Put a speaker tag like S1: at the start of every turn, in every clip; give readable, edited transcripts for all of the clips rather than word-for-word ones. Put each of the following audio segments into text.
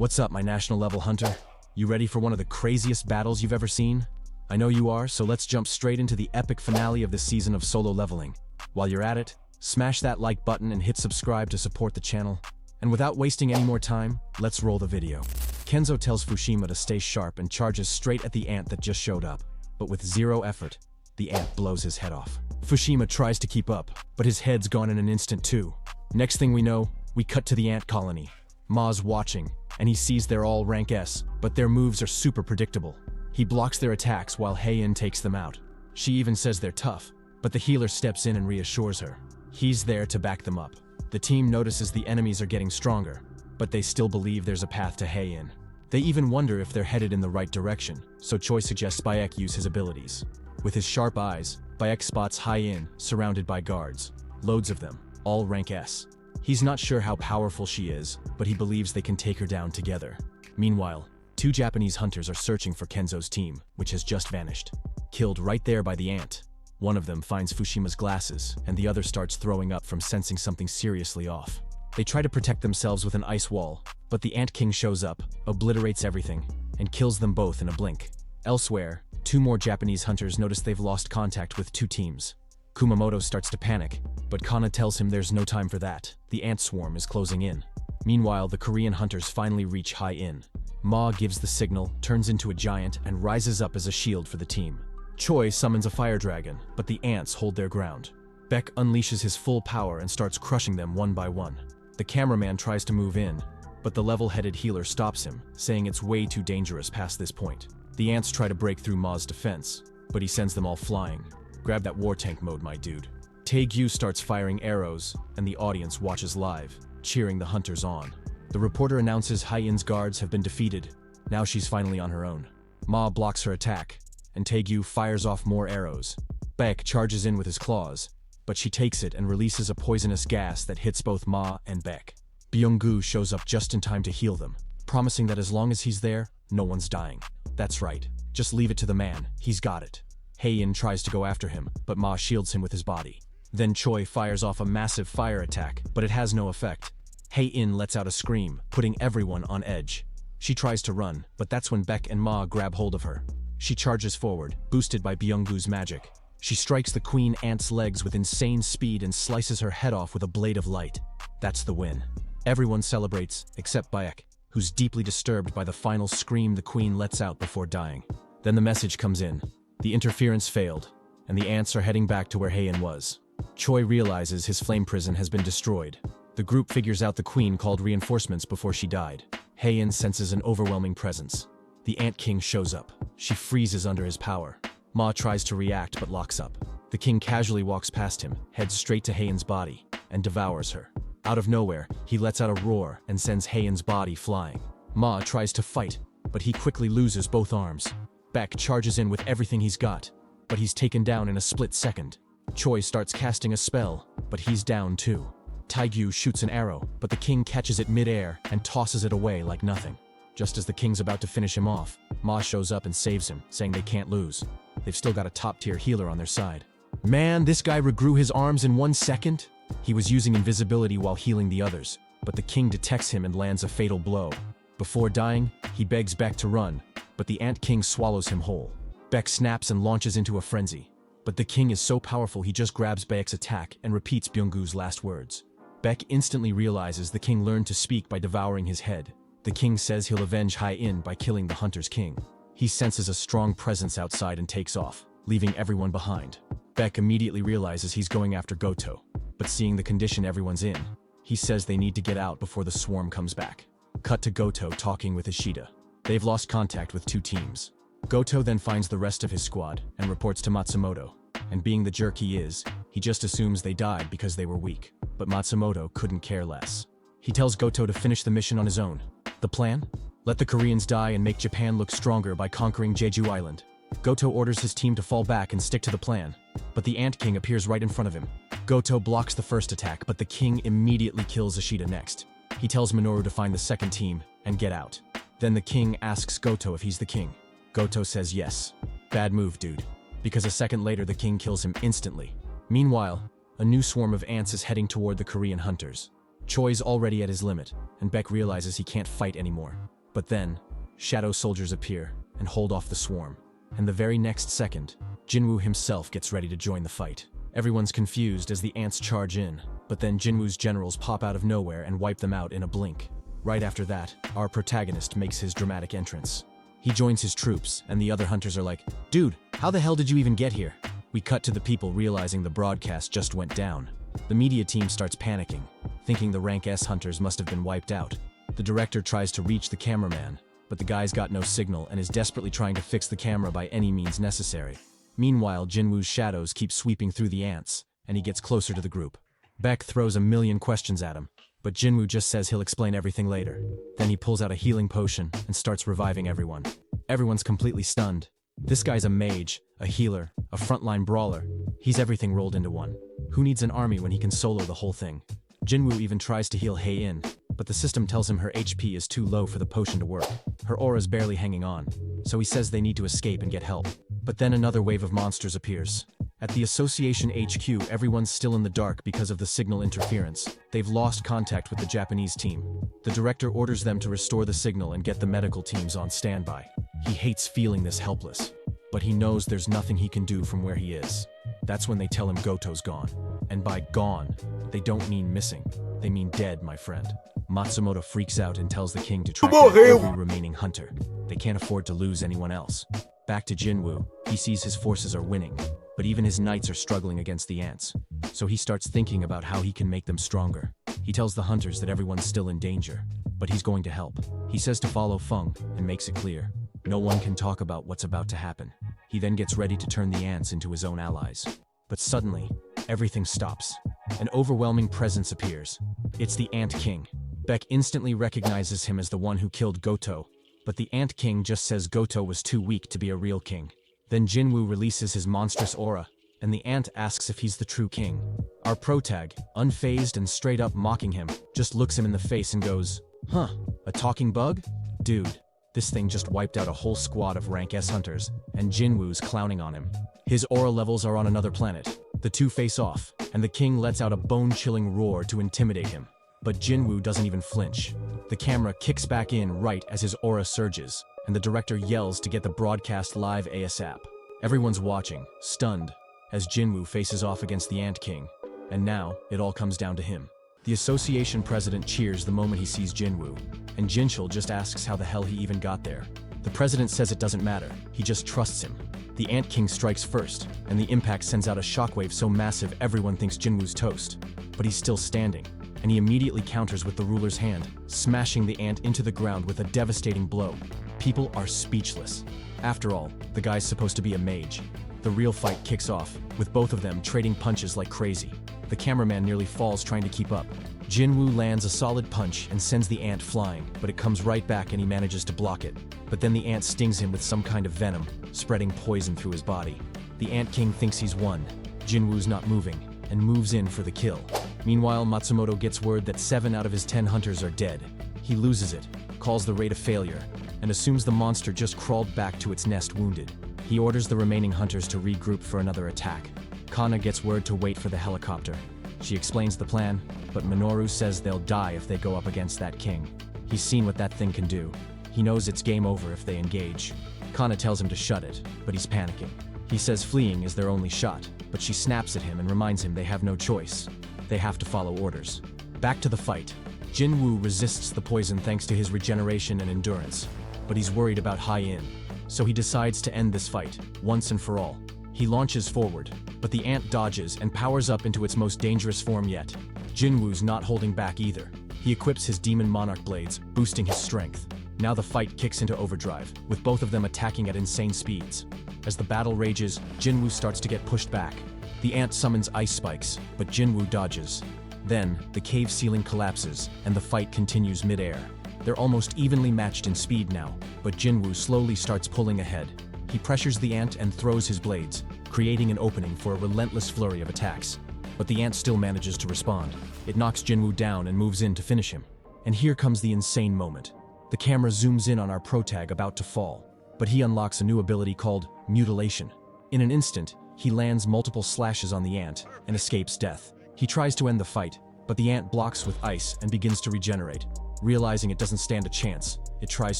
S1: What's up, my national level hunter? You ready for one of the craziest battles you've ever seen? I know you are, so let's jump straight into the epic finale of this season of solo leveling. While you're at it, smash that like button and hit subscribe to support the channel. And without wasting any more time, let's roll the video. Kenzo tells Fushima to stay sharp and charges straight at the ant that just showed up. But with zero effort, the ant blows his head off. Fushima tries to keep up, but his head's gone in an instant too. Next thing we know, we cut to the ant colony. Ma's watching, and he sees they're all rank S, but their moves are super predictable. He blocks their attacks while Heian takes them out. She even says they're tough, but the healer steps in and reassures her. He's there to back them up. The team notices the enemies are getting stronger, but they still believe there's a path to Heian. They even wonder if they're headed in the right direction, so Choi suggests Bayek use his abilities. With his sharp eyes, Bayek spots Heian surrounded by guards. Loads of them, all rank S. He's not sure how powerful she is, but he believes they can take her down together. Meanwhile, two Japanese hunters are searching for Kenzo's team, which has just vanished. Killed right there by the ant. One of them finds Fushima's glasses, and the other starts throwing up from sensing something seriously off. They try to protect themselves with an ice wall, but the Ant King shows up, obliterates everything, and kills them both in a blink. Elsewhere, two more Japanese hunters notice they've lost contact with two teams. Kumamoto starts to panic, but Kana tells him there's no time for that. The ant swarm is closing in. Meanwhile, the Korean hunters finally reach Heian. Ma gives the signal, turns into a giant, and rises up as a shield for the team. Choi summons a fire dragon, but the ants hold their ground. Beck unleashes his full power and starts crushing them one by one. The cameraman tries to move in, but the level-headed healer stops him, saying it's way too dangerous past this point. The ants try to break through Ma's defense, but he sends them all flying. Grab that war tank mode, my dude. Taegyu starts firing arrows, and the audience watches live, cheering the hunters on. The reporter announces Heian's guards have been defeated. Now she's finally on her own. Ma blocks her attack, and Taegyu fires off more arrows. Beck charges in with his claws, but she takes it and releases a poisonous gas that hits both Ma and Beck. Byung-gu shows up just in time to heal them, promising that as long as he's there, no one's dying. That's right, just leave it to the man, he's got it. Heian tries to go after him, but Ma shields him with his body. Then Choi fires off a massive fire attack, but it has no effect. Heian lets out a scream, putting everyone on edge. She tries to run, but that's when Beck and Ma grab hold of her. She charges forward, boosted by Byung-gu's magic. She strikes the queen ant's legs with insane speed and slices her head off with a blade of light. That's the win. Everyone celebrates, except Bayek, who's deeply disturbed by the final scream the queen lets out before dying. Then the message comes in. The interference failed, and the ants are heading back to where Heian was. Choi realizes his flame prison has been destroyed. The group figures out the queen called reinforcements before she died. Heian senses an overwhelming presence. The Ant King shows up. She freezes under his power. Ma tries to react but locks up. The king casually walks past him, heads straight to Heian's body, and devours her. Out of nowhere, he lets out a roar and sends Heian's body flying. Ma tries to fight, but he quickly loses both arms. Beck charges in with everything he's got, but he's taken down in a split second. Choi starts casting a spell, but he's down too. Taegyu shoots an arrow, but the king catches it mid-air and tosses it away like nothing. Just as the king's about to finish him off, Ma shows up and saves him, saying they can't lose. They've still got a top-tier healer on their side. Man, this guy regrew his arms in 1 second? He was using invisibility while healing the others, but the king detects him and lands a fatal blow. Before dying, he begs Beck to run, but the Ant King swallows him whole. Beck snaps and launches into a frenzy. But the king is so powerful he just grabs Bayek's attack and repeats Byung-gu's last words. Beck instantly realizes the king learned to speak by devouring his head. The king says he'll avenge Heian by killing the hunter's king. He senses a strong presence outside and takes off, leaving everyone behind. Beck immediately realizes he's going after Goto, but seeing the condition everyone's in, he says they need to get out before the swarm comes back. Cut to Goto talking with Ishida. They've lost contact with two teams. Goto then finds the rest of his squad and reports to Matsumoto, and being the jerk he is, he just assumes they died because they were weak. But Matsumoto couldn't care less. He tells Goto to finish the mission on his own. The plan? Let the Koreans die and make Japan look stronger by conquering Jeju Island. Goto orders his team to fall back and stick to the plan, but the Ant King appears right in front of him. Goto blocks the first attack, but the king immediately kills Ishida next. He tells Minoru to find the second team and get out. Then the king asks Goto if he's the king. Goto says yes. Bad move, dude. Because a second later the king kills him instantly. Meanwhile, a new swarm of ants is heading toward the Korean hunters. Choi's already at his limit, and Beck realizes he can't fight anymore. But then, shadow soldiers appear and hold off the swarm. And the very next second, Jinwoo himself gets ready to join the fight. Everyone's confused as the ants charge in, but then Jinwoo's generals pop out of nowhere and wipe them out in a blink. Right after that, our protagonist makes his dramatic entrance. He joins his troops, and the other hunters are like, "Dude, how the hell did you even get here?" We cut to the people realizing the broadcast just went down. The media team starts panicking, thinking the Rank S hunters must have been wiped out. The director tries to reach the cameraman, but the guy's got no signal and is desperately trying to fix the camera by any means necessary. Meanwhile, Jinwoo's shadows keep sweeping through the ants, and he gets closer to the group. Beck throws a million questions at him, but Jinwoo just says he'll explain everything later. Then he pulls out a healing potion and starts reviving everyone. Everyone's completely stunned. This guy's a mage, a healer, a frontline brawler. He's everything rolled into one. Who needs an army when he can solo the whole thing? Jinwoo even tries to heal Hei-in, but the system tells him her HP is too low for the potion to work. Her aura's barely hanging on, so he says they need to escape and get help. But then another wave of monsters appears. At the Association HQ, everyone's still in the dark because of the signal interference. They've lost contact with the Japanese team. The director orders them to restore the signal and get the medical teams on standby. He hates feeling this helpless, but he knows there's nothing he can do from where he is. That's when they tell him Goto's gone. And by gone, they don't mean missing. They mean dead, my friend. Matsumoto freaks out and tells the king to track down every remaining hunter. They can't afford to lose anyone else. Back to Jinwoo, he sees his forces are winning, but even his knights are struggling against the ants. So he starts thinking about how he can make them stronger. He tells the hunters that everyone's still in danger, but he's going to help. He says to follow Feng and makes it clear. No one can talk about what's about to happen. He then gets ready to turn the ants into his own allies. But suddenly, everything stops. An overwhelming presence appears. It's the Ant King. Beck instantly recognizes him as the one who killed Goto, but the Ant King just says Goto was too weak to be a real king. Then Jinwoo releases his monstrous aura, and the ant asks if he's the true king. Our protag, unfazed and straight up mocking him, just looks him in the face and goes, "Huh, a talking bug? Dude, this thing just wiped out a whole squad of Rank S hunters, and Jinwoo's clowning on him. His aura levels are on another planet." The two face off, and the king lets out a bone-chilling roar to intimidate him. But Jinwoo doesn't even flinch. The camera kicks back in right as his aura surges, and the director yells to get the broadcast live ASAP. Everyone's watching, stunned, as Jinwoo faces off against the Ant King. And now, it all comes down to him. The association president cheers the moment he sees Jinwoo, and Jinchul just asks how the hell he even got there. The president says it doesn't matter, he just trusts him. The Ant King strikes first, and the impact sends out a shockwave so massive everyone thinks Jinwoo's toast. But he's still standing, and he immediately counters with the ruler's hand, smashing the ant into the ground with a devastating blow. People are speechless. After all, the guy's supposed to be a mage. The real fight kicks off, with both of them trading punches like crazy. The cameraman nearly falls trying to keep up. Jinwoo lands a solid punch and sends the ant flying, but it comes right back and he manages to block it. But then the ant stings him with some kind of venom, spreading poison through his body. The Ant King thinks he's won. Jinwoo's not moving, and moves in for the kill. Meanwhile, Matsumoto gets word that 7 out of his 10 hunters are dead. He loses it, calls the raid a failure, and assumes the monster just crawled back to its nest wounded. He orders the remaining hunters to regroup for another attack. Kana gets word to wait for the helicopter. She explains the plan, but Minoru says they'll die if they go up against that king. He's seen what that thing can do. He knows it's game over if they engage. Kana tells him to shut it, but he's panicking. He says fleeing is their only shot, but she snaps at him and reminds him they have no choice. They have to follow orders. Back to the fight. Jinwoo resists the poison thanks to his regeneration and endurance, but he's worried about Hei-in, so he decides to end this fight, once and for all. He launches forward, but the ant dodges and powers up into its most dangerous form yet. Jinwoo's not holding back either. He equips his Demon Monarch blades, boosting his strength. Now the fight kicks into overdrive, with both of them attacking at insane speeds. As the battle rages, Jinwoo starts to get pushed back. The ant summons ice spikes, but Jinwoo dodges. Then, the cave ceiling collapses, and the fight continues mid-air. They're almost evenly matched in speed now, but Jinwoo slowly starts pulling ahead. He pressures the ant and throws his blades, creating an opening for a relentless flurry of attacks. But the ant still manages to respond. It knocks Jinwoo down and moves in to finish him. And here comes the insane moment. The camera zooms in on our protag about to fall, but he unlocks a new ability called Mutilation. In an instant, he lands multiple slashes on the ant and escapes death. He tries to end the fight, But the ant blocks with ice and begins to regenerate. Realizing it doesn't stand a chance, it tries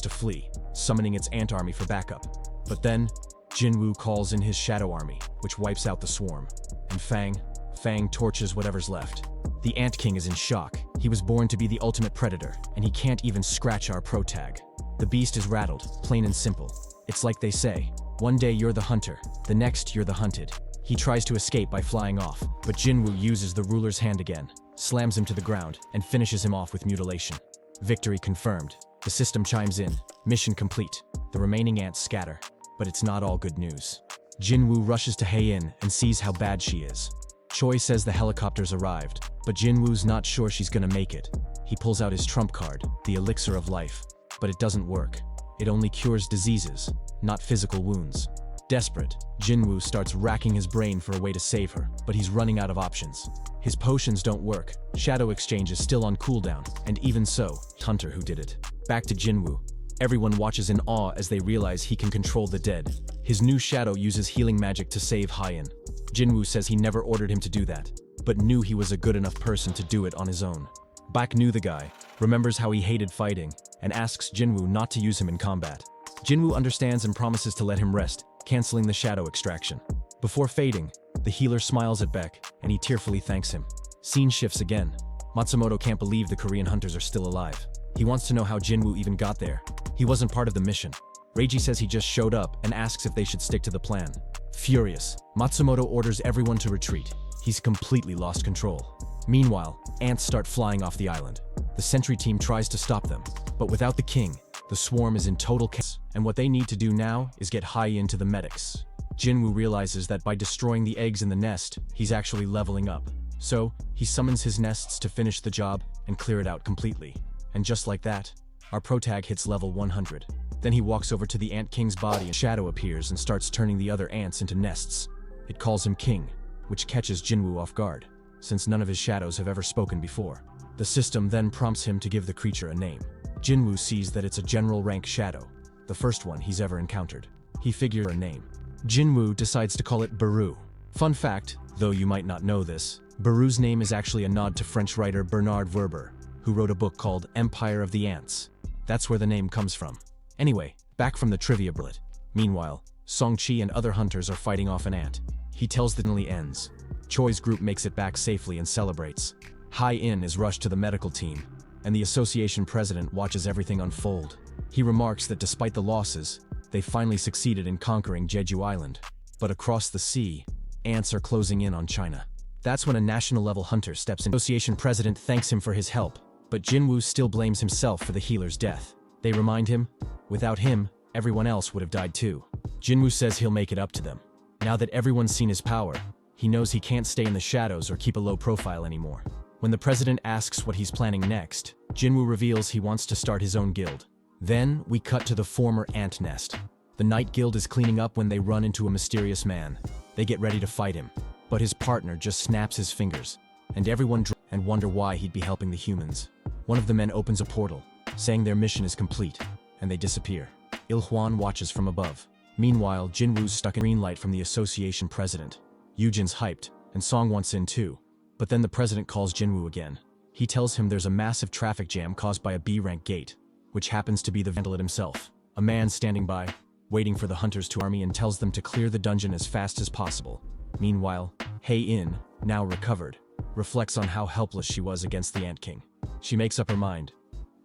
S1: to flee, summoning its ant army for backup. But then, Jinwoo calls in his shadow army, which wipes out the swarm. And Fang torches whatever's left. The Ant King is in shock. He was born to be the ultimate predator, and he can't even scratch our protag. The beast is rattled, plain and simple. It's like they say, one day you're the hunter, the next you're the hunted. He tries to escape by flying off, but Jinwoo uses the ruler's hand again, slams him to the ground, and finishes him off with mutilation. Victory confirmed. The system chimes in. Mission complete. The remaining ants scatter. But it's not all good news. Jinwoo rushes to Hae-in and sees how bad she is. Choi says the helicopter's arrived, but Jinwoo's not sure she's gonna make it. He pulls out his trump card, the elixir of life. But it doesn't work. It only cures diseases, not physical wounds. Desperate, Jinwoo starts racking his brain for a way to save her, but he's running out of options. His potions don't work, Shadow Exchange is still on cooldown, and even so, Hunter who did it. Back to Jinwoo. Everyone watches in awe as they realize he can control the dead. His new shadow uses healing magic to save Hae-in. Jinwoo says he never ordered him to do that, but knew he was a good enough person to do it on his own. Bak knew the guy, remembers how he hated fighting, and asks Jinwoo not to use him in combat. Jinwoo understands and promises to let him rest, canceling the shadow extraction. Before fading, the healer smiles at Beck, and he tearfully thanks him. Scene shifts again. Matsumoto can't believe the Korean hunters are still alive. He wants to know how Jinwoo even got there. He wasn't part of the mission. Reiji says he just showed up and asks if they should stick to the plan. Furious, Matsumoto orders everyone to retreat. He's completely lost control. Meanwhile, ants start flying off the island. The sentry team tries to stop them, but without the king, the swarm is in total chaos, and what they need to do now is get Hae-in to the medics. Jinwoo realizes that by destroying the eggs in the nest, he's actually leveling up. So, he summons his nests to finish the job and clear it out completely. And just like that, our protag hits level 100. Then he walks over to the Ant King's body and Shadow appears and starts turning the other ants into nests. It calls him King, which catches Jinwoo off guard, since none of his shadows have ever spoken before. The system then prompts him to give the creature a name. Jinwoo sees that it's a general rank shadow, the first one he's ever encountered. He figures a name. Jinwoo decides to call it Baru. Fun fact, though you might not know this, Baru's name is actually a nod to French writer Bernard Werber, who wrote a book called Empire of the Ants. That's where the name comes from. Anyway, back from the trivia bullet. Meanwhile, Song-chi and other hunters are fighting off an ant. He tells the finale ends. Choi's group makes it back safely and celebrates. Hae-in is rushed to the medical team, and the association president watches everything unfold. He remarks that despite the losses, they finally succeeded in conquering Jeju Island. But across the sea, ants are closing in on China. That's when a national-level hunter steps in. The association president thanks him for his help, but Jinwoo still blames himself for the healer's death. They remind him, without him, everyone else would have died too. Jinwoo says he'll make it up to them. Now that everyone's seen his power, he knows he can't stay in the shadows or keep a low profile anymore. When the president asks what he's planning next, Jinwoo reveals he wants to start his own guild. Then, we cut to the former ant nest. The Night Guild is cleaning up when they run into a mysterious man. They get ready to fight him, but his partner just snaps his fingers, and everyone and wonder why he'd be helping the humans. One of the men opens a portal, saying their mission is complete, and they disappear. Il-hwan watches from above. Meanwhile, Jinwoo's stuck in green light from the association president. Yujin's hyped, and Song wants in too. But then the president calls Jinwoo again. He tells him there's a massive traffic jam caused by a B-rank gate, which happens to be the vandal himself. A man standing by, waiting for the hunters to army and tells them to clear the dungeon as fast as possible. Meanwhile, Hae-in, now recovered, reflects on how helpless she was against the Ant King. She makes up her mind.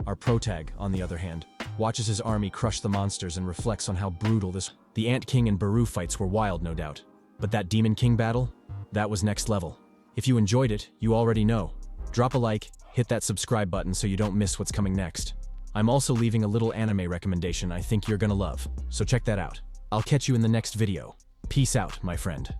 S1: Our protag, on the other hand, watches his army crush the monsters and reflects on how brutal this. The Ant King and Baru fights were wild, no doubt. But that Demon King battle? That was next level. If you enjoyed it, you already know. Drop a like, hit that subscribe button so you don't miss what's coming next. I'm also leaving a little anime recommendation I think you're gonna love, so check that out. I'll catch you in the next video. Peace out, my friend.